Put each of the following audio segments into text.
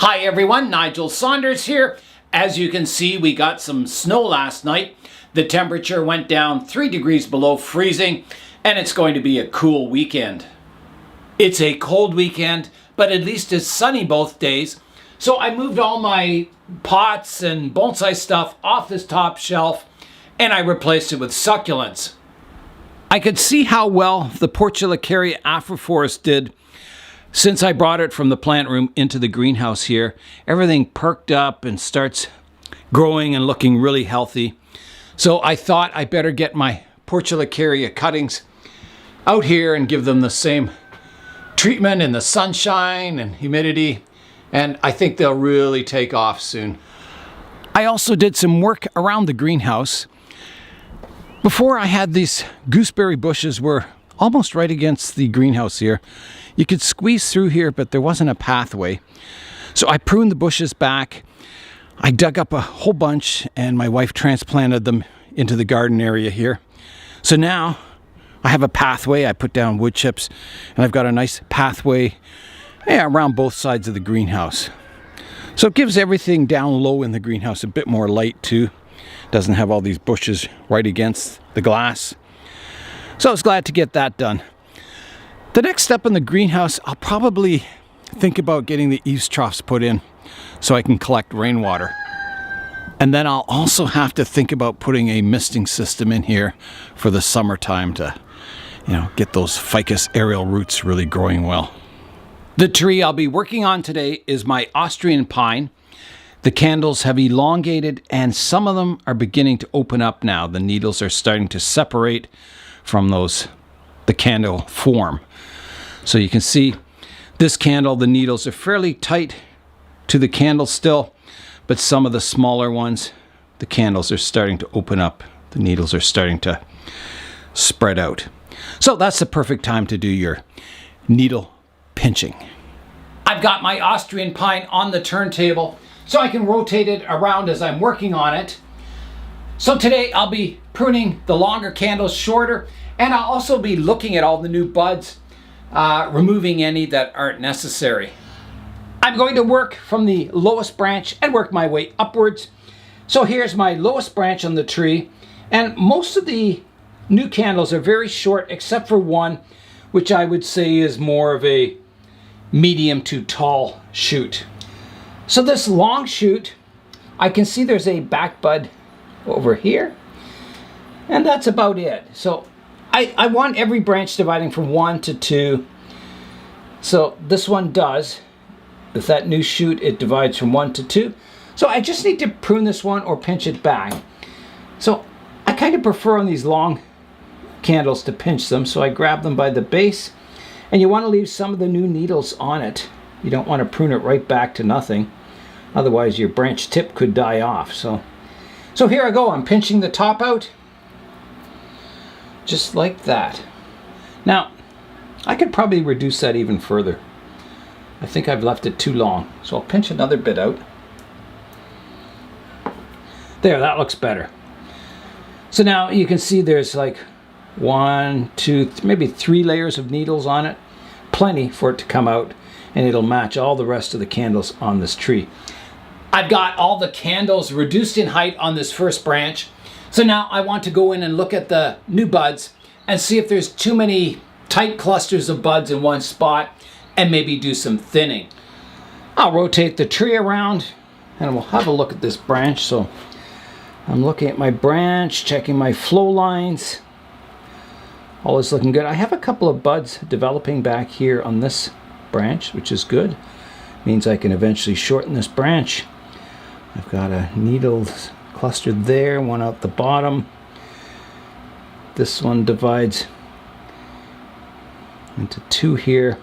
Hi everyone, Nigel Saunders here. As you can see, we got some snow last night. The temperature went down 3 degrees below freezing, and it's going to be a cool weekend. It's a cold weekend, but at least it's sunny both days. So I moved all my pots and bonsai stuff off this top shelf, and I replaced it with succulents. I could see how well the Portulacaria afroforest did since I brought it from the plant room into the greenhouse here. Everything perked up and starts growing and looking really healthy. So I thought I better get my Portulacaria cuttings out here and give them the same treatment in the sunshine and humidity, and I think they'll really take off soon. I also did some work around the greenhouse. Before, I had these gooseberry bushes were almost right against the greenhouse here. You could squeeze through here, but there wasn't a pathway. So I pruned the bushes back. I dug up a whole bunch, and my wife transplanted them into the garden area here. So now I have a pathway. I put down wood chips, and I've got a nice pathway around both sides of the greenhouse. So it gives everything down low in the greenhouse a bit more light too. Doesn't have all these bushes right against the glass. So I was glad to get that done. The next step in the greenhouse, I'll probably think about getting the eaves troughs put in so I can collect rainwater. And then I'll also have to think about putting a misting system in here for the summertime to, get those ficus aerial roots really growing well. The tree I'll be working on today is my Austrian pine. The candles have elongated and some of them are beginning to open up now. The needles are starting to separate from the candle form. So you can see this candle, the needles are fairly tight to the candle still, but some of the smaller ones, the candles are starting to open up. The needles are starting to spread out. So that's the perfect time to do your needle pinching. I've got my Austrian pine on the turntable so I can rotate it around as I'm working on it. So today I'll be pruning the longer candles shorter, and I'll also be looking at all the new buds, removing any that aren't necessary. I'm going to work from the lowest branch and work my way upwards. So here's my lowest branch on the tree, and most of the new candles are very short except for one, which I would say is more of a medium to tall shoot. So this long shoot, I can see there's a back bud over here, and that's about it. So I want every branch dividing from 1 to 2. So this one does. With that new shoot, it divides from 1 to 2. So I just need to prune this one or pinch it back. So I kind of prefer on these long candles to pinch them. So I grab them by the base, and you want to leave some of the new needles on it. You don't want to prune it right back to nothing. Otherwise your branch tip could die off. So here I go. I'm pinching the top out. Just like that. Now, I could probably reduce that even further. I think I've left it too long. So I'll pinch another bit out. There, that looks better. So now you can see there's like 1, 2, maybe 3 layers of needles on it. Plenty for it to come out, and it'll match all the rest of the candles on this tree. I've got all the candles reduced in height on this first branch. So now I want to go in and look at the new buds and see if there's too many tight clusters of buds in one spot, and maybe do some thinning. I'll rotate the tree around and we'll have a look at this branch. So I'm looking at my branch, checking my flow lines. All is looking good. I have a couple of buds developing back here on this branch, which is good. Means I can eventually shorten this branch. I've got a needle clustered there, one out the bottom. This one divides into 2 here.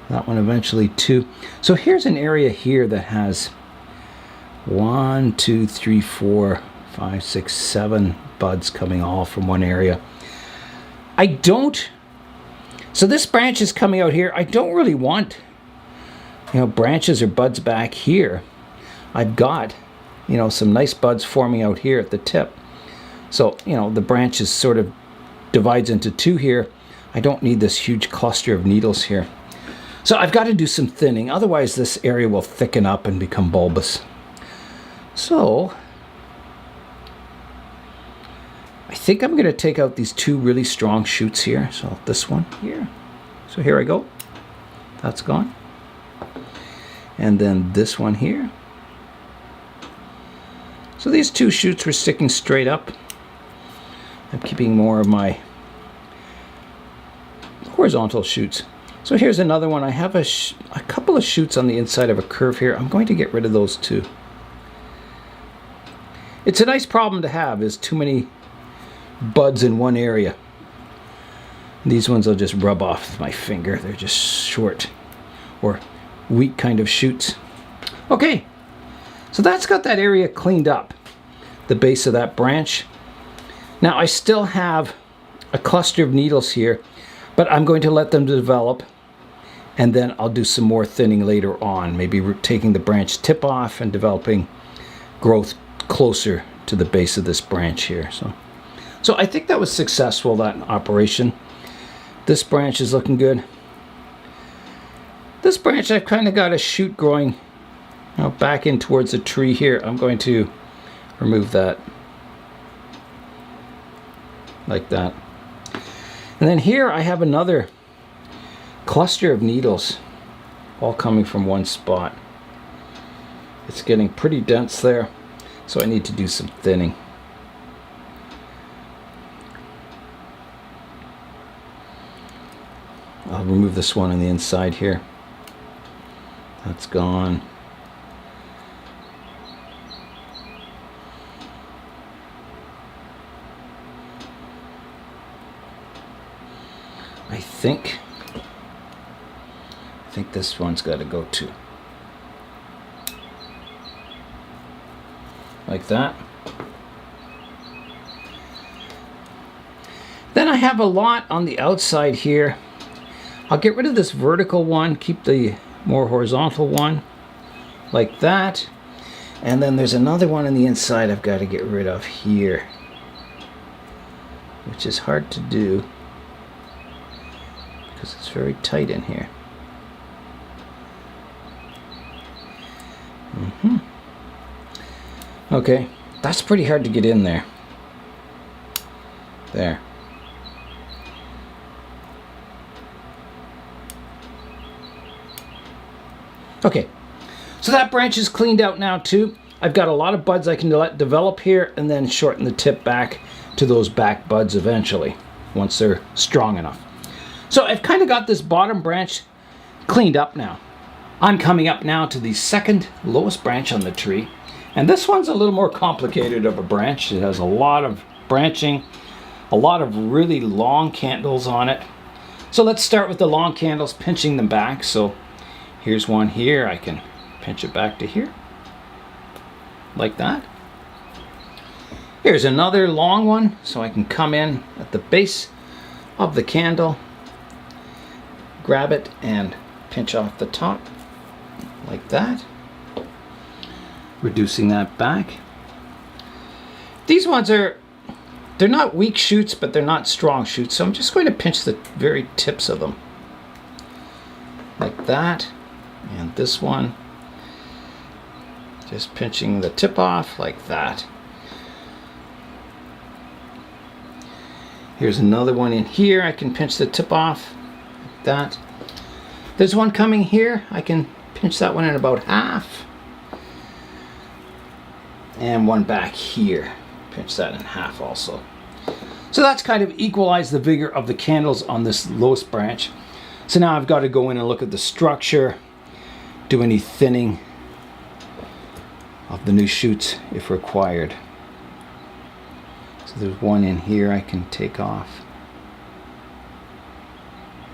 That one eventually 2. So here's an area here that has 1, 2, 3, 4, 5, 6, 7 buds coming all from one area. So this branch is coming out here. I don't really want, branches or buds back here. I've got, some nice buds forming out here at the tip. So, the branch is sort of divides into 2 here. I don't need this huge cluster of needles here. So I've got to do some thinning, otherwise this area will thicken up and become bulbous. So I think I'm going to take out these two really strong shoots here. So this one here. So here I go. That's gone. And then this one here. So these two shoots were sticking straight up. I'm keeping more of my horizontal shoots. So here's another one. I have a couple of shoots on the inside of a curve here. I'm going to get rid of those too. It's a nice problem to have, is too many buds in one area. These ones I'll just rub off with my finger. They're just short or weak kind of shoots. Okay, so that's got that area cleaned up, the base of that branch. Now I still have a cluster of needles here, but I'm going to let them develop, and then I'll do some more thinning later on, maybe taking the branch tip off and developing growth closer to the base of this branch here. So I think that was successful, that operation. This branch is looking good. This branch, I've kind of got a shoot growing back in towards the tree here. I'm going to remove that like that. And then here I have another cluster of needles all coming from one spot. It's getting pretty dense there, so I need to do some thinning. I'll remove this one on the inside here. That's gone. I think this one's got to go too. Like that. Then I have a lot on the outside here. I'll get rid of this vertical one, keep the more horizontal one, like that. And then there's another one on the inside I've got to get rid of here, which is hard to do because it's very tight in here. Okay, that's pretty hard to get in there. There. Okay, so that branch is cleaned out now too. I've got a lot of buds I can let develop here and then shorten the tip back to those back buds eventually, once they're strong enough. So I've kind of got this bottom branch cleaned up now. I'm coming up now to the second lowest branch on the tree. And this one's a little more complicated of a branch. It has a lot of branching, a lot of really long candles on it. So let's start with the long candles, pinching them back. So here's one here. I can pinch it back to here, like that. Here's another long one, so I can come in at the base of the candle, grab it and pinch off the top, like that. Reducing that back. These ones they're not weak shoots, but they're not strong shoots, so I'm just going to pinch the very tips of them, like that. And this one, just pinching the tip off like that. Here's another one in here. I can pinch the tip off like that. There's one coming here. I can pinch that one in about half. And one back here. Pinch that in half also. So that's kind of equalized the vigor of the candles on this lowest branch. So now I've got to go in and look at the structure, do any thinning of the new shoots if required. So there's one in here I can take off.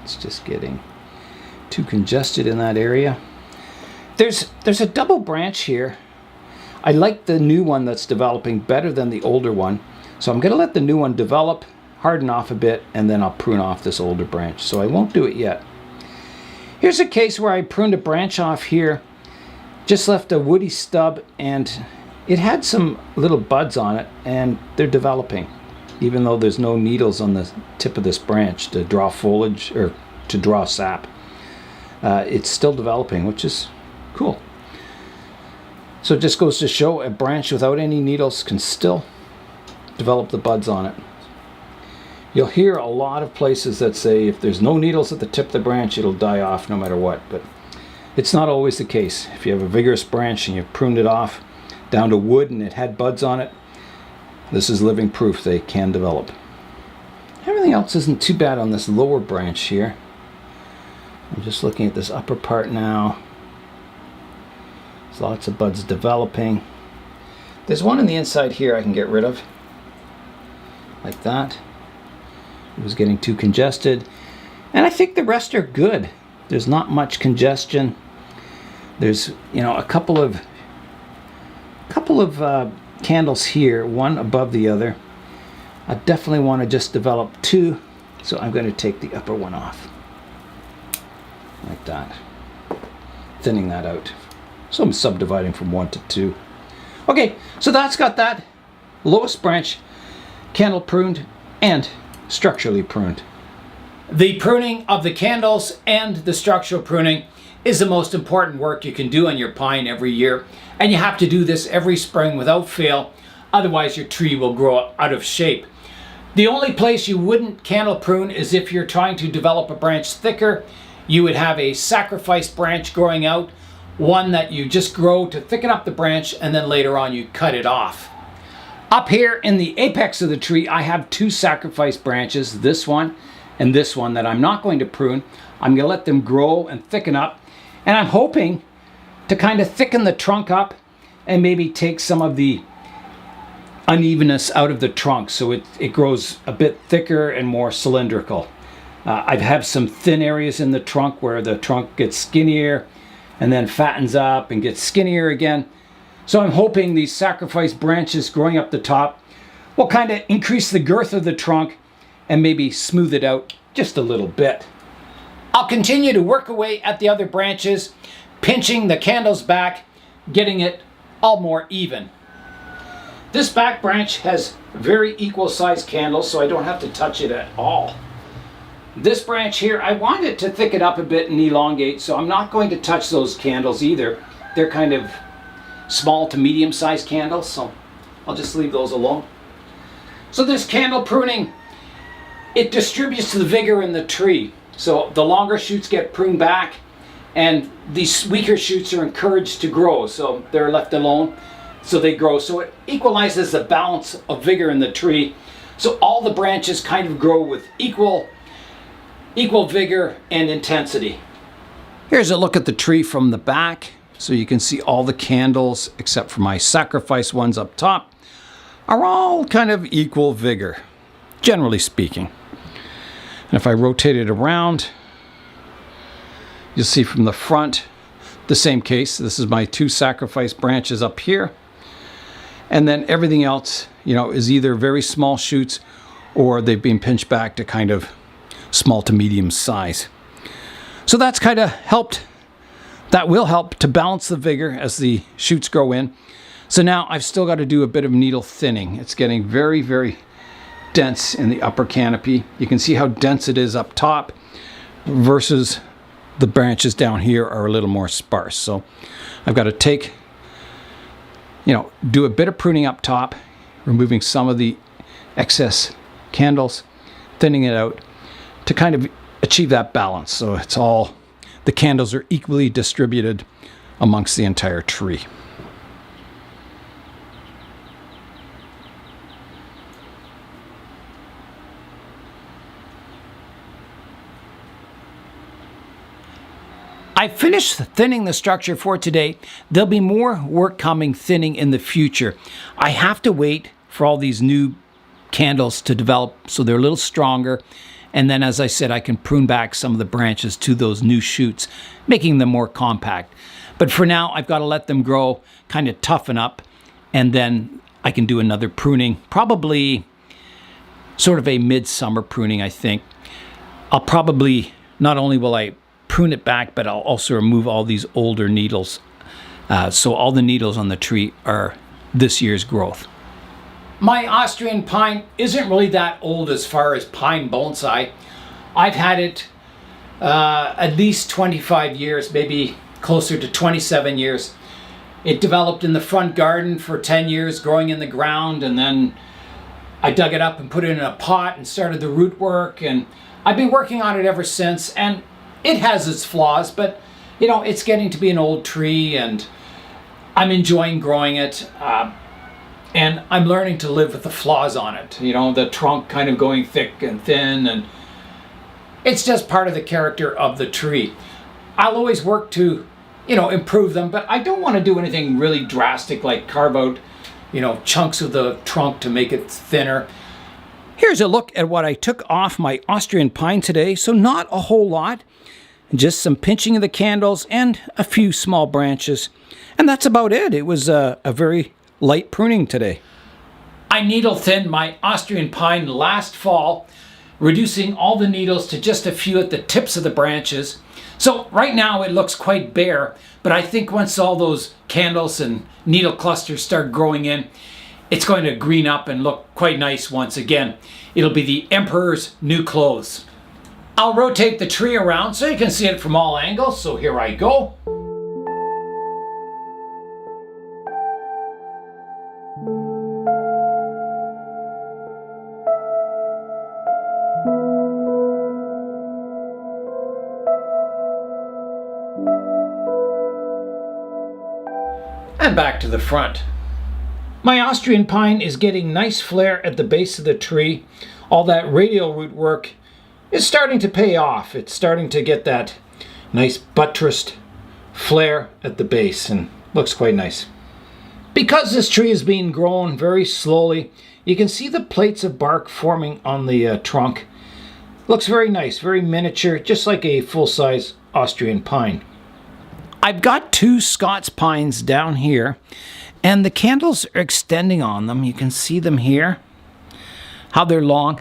It's just getting too congested in that area. There's a double branch here. I like the new one that's developing better than the older one. So I'm going to let the new one develop, harden off a bit, and then I'll prune off this older branch. So I won't do it yet. Here's a case where I pruned a branch off here, just left a woody stub, and it had some little buds on it, and they're developing, even though there's no needles on the tip of this branch to draw foliage or to draw sap. it's still developing, which is cool. So it just goes to show a branch without any needles can still develop the buds on it. You'll hear a lot of places that say if there's no needles at the tip of the branch, it'll die off no matter what, but it's not always the case. If you have a vigorous branch and you've pruned it off down to wood and it had buds on it, this is living proof they can develop. Everything else isn't too bad on this lower branch here. I'm just looking at this upper part now. There's lots of buds developing. There's one on the inside here I can get rid of, like that. It was getting too congested, and I think the rest are good. There's not much congestion. There's, you know, a couple of candles here, one above the other. I definitely want to just develop two, so I'm going to take the upper one off, like that, thinning that out. So I'm subdividing from 1 to 2. Okay, so that's got that lowest branch candle pruned and structurally pruned. The pruning of the candles and the structural pruning is the most important work you can do on your pine every year, and you have to do this every spring without fail, otherwise your tree will grow out of shape. The only place you wouldn't candle prune is if you're trying to develop a branch thicker. You would have a sacrifice branch growing out, one that you just grow to thicken up the branch, and then later on you cut it off. Up here in the apex of the tree, I have two sacrifice branches, this one and this one, that I'm not going to prune. I'm going to let them grow and thicken up, and I'm hoping to kind of thicken the trunk up and maybe take some of the unevenness out of the trunk so it grows a bit thicker and more cylindrical. I have some thin areas in the trunk where the trunk gets skinnier and then fattens up and gets skinnier again. So I'm hoping these sacrifice branches growing up the top will kind of increase the girth of the trunk and maybe smooth it out just a little bit. I'll continue to work away at the other branches, pinching the candles back, getting it all more even. This back branch has very equal sized candles, so I don't have to touch it at all. This branch here, I want it to thicken up a bit and elongate, so I'm not going to touch those candles either. They're kind of small to medium sized candles, so I'll just leave those alone. So this candle pruning, it distributes the vigor in the tree. So the longer shoots get pruned back and these weaker shoots are encouraged to grow, so they're left alone, so they grow. So it equalizes the balance of vigor in the tree, so all the branches kind of grow with equal vigor and intensity. Here's a look at the tree from the back. So you can see all the candles, except for my sacrifice ones up top, are all kind of equal vigor, generally speaking. And if I rotate it around, you'll see from the front, the same case. This is my two sacrifice branches up here. And then everything else, you know, is either very small shoots or they've been pinched back to kind of small to medium size. So that's kind of helped. That will help to balance the vigor as the shoots grow in. So now I've still got to do a bit of needle thinning. It's getting very, very dense in the upper canopy. You can see how dense it is up top versus the branches down here are a little more sparse. So I've got to take, you know, do a bit of pruning up top, removing some of the excess candles, thinning it out to kind of achieve that balance. So it's all, the candles are equally distributed amongst the entire tree. I finished thinning the structure for today. There'll be more work coming thinning in the future. I have to wait for all these new candles to develop so they're a little stronger. And then, as I said, I can prune back some of the branches to those new shoots, making them more compact. But for now, I've got to let them grow, kind of toughen up, and then I can do another pruning, probably sort of a midsummer pruning, I think. I'll probably, not only will I prune it back, but I'll also remove all these older needles. So all the needles on the tree are this year's growth. My Austrian pine isn't really that old as far as pine bonsai. I've had it at least 25 years, maybe closer to 27 years. It developed in the front garden for 10 years, growing in the ground, and then I dug it up and put it in a pot and started the root work, and I've been working on it ever since, and it has its flaws, but you know, it's getting to be an old tree, and I'm enjoying growing it, and I'm learning to live with the flaws on it. You know, the trunk kind of going thick and thin, and it's just part of the character of the tree. I'll always work to, you know, improve them, but I don't want to do anything really drastic like carve out, you know, chunks of the trunk to make it thinner. Here's a look at what I took off my Austrian pine today. So not a whole lot, just some pinching of the candles and a few small branches. And that's about it. It was a very light pruning today. I needle thinned my Austrian pine last fall, reducing all the needles to just a few at the tips of the branches. So right now it looks quite bare, but I think once all those candles and needle clusters start growing in, it's going to green up and look quite nice once again. It'll be the Emperor's new clothes. I'll rotate the tree around so you can see it from all angles, so here I go. And back to the front. My Austrian pine is getting nice flare at the base of the tree. All that radial root work is starting to pay off. It's starting to get that nice buttressed flare at the base and looks quite nice. Because this tree is being grown very slowly, you can see the plates of bark forming on the trunk. Looks very nice, very miniature, just like a full-size Austrian pine. I've got two Scots pines down here, and the candles are extending on them. You can see them here, how they're long.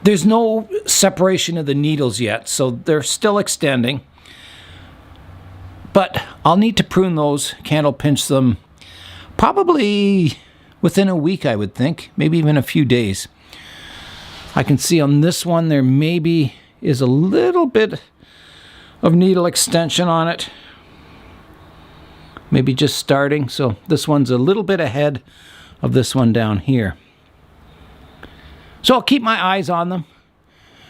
There's no separation of the needles yet, so they're still extending. But I'll need to prune those, candle pinch them, probably within a week, I would think, maybe even a few days. I can see on this one there maybe is a little bit of needle extension on it. Maybe just starting, so this one's a little bit ahead of this one down here. So I'll keep my eyes on them.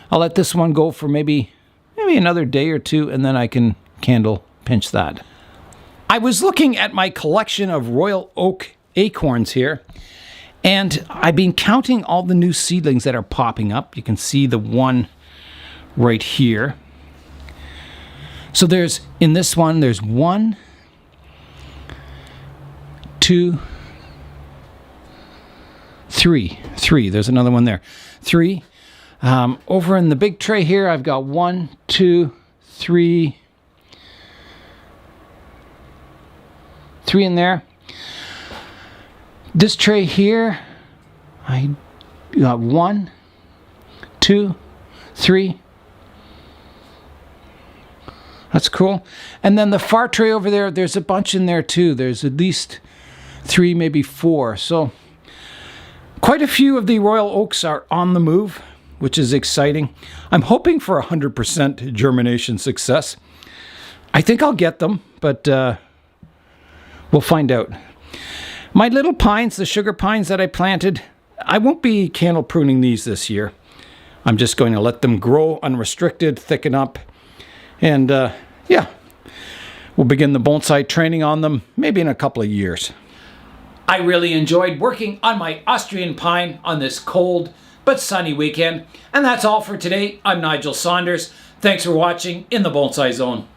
I'll let this one go for maybe another day or two, and then I can candle pinch that. I was looking at my collection of royal oak acorns here, and I've been counting all the new seedlings that are popping up. You can see the one right here. So in this one, there's 1, 2, 3. There's another one there. 3. Over in the big tray here, I've got 1, 2, 3. 3 in there. This tray here, I got 1, 2, 3. That's cool. And then the far tray over there, there's a bunch in there too. There's at least 3, maybe 4. So quite a few of the royal oaks are on the move, which is exciting. I'm hoping for 100% germination success. I think I'll get them, but we'll find out. My little pines, the sugar pines that I planted, I won't be candle pruning these this year. I'm just going to let them grow unrestricted, thicken up, and yeah, we'll begin the bonsai training on them maybe in a couple of years. I really enjoyed working on my Austrian pine on this cold but sunny weekend. And that's all for today. I'm Nigel Saunders. Thanks for watching in the Bonsai Zone.